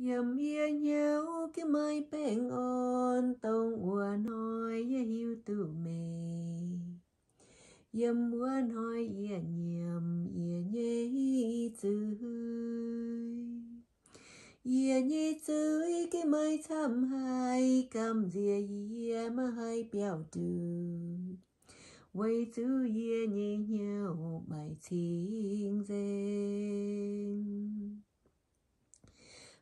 Yầm ia nhau cái mai bèn on tông ua nói hiu tu mê. Yầm ua nói ia nhầm ia nhê chữ. Ia nhê chữ cái mai thăm hai cầm dìa ia mà hai biểu trừ. Vậy chữ ia nhê nhau bài chính danh.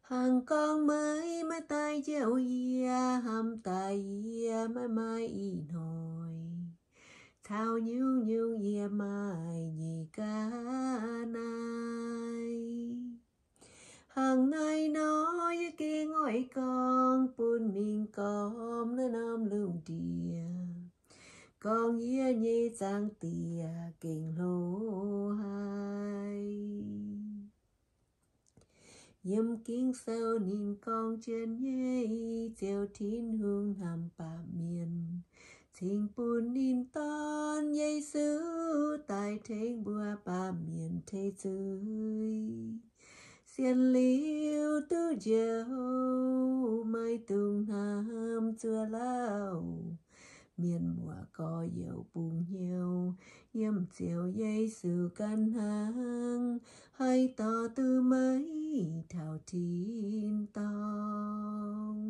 Hàng con mới mới tay dẻo ia hàm tay ia mới mai y nồi thao nhiêu nhiêu ia mai nhì ca nai hàng nay nói kia ngồi con bún mình com nó nam lung đìa con ia nhê giang tìa kinh lô hai. Yếm kinh sâu nhìn con trên nhê chiều thiên hương hàm bà miền tình buồn nhìn ton nhây xứ tại thế bùa bà miền thế giới xiên liêu tư dâu mai tung nam chưa lao miền mùa có dầu bùng nhiều yếm chiều dây sự căn hàng hay tỏ tư mấy thảo thiên tông.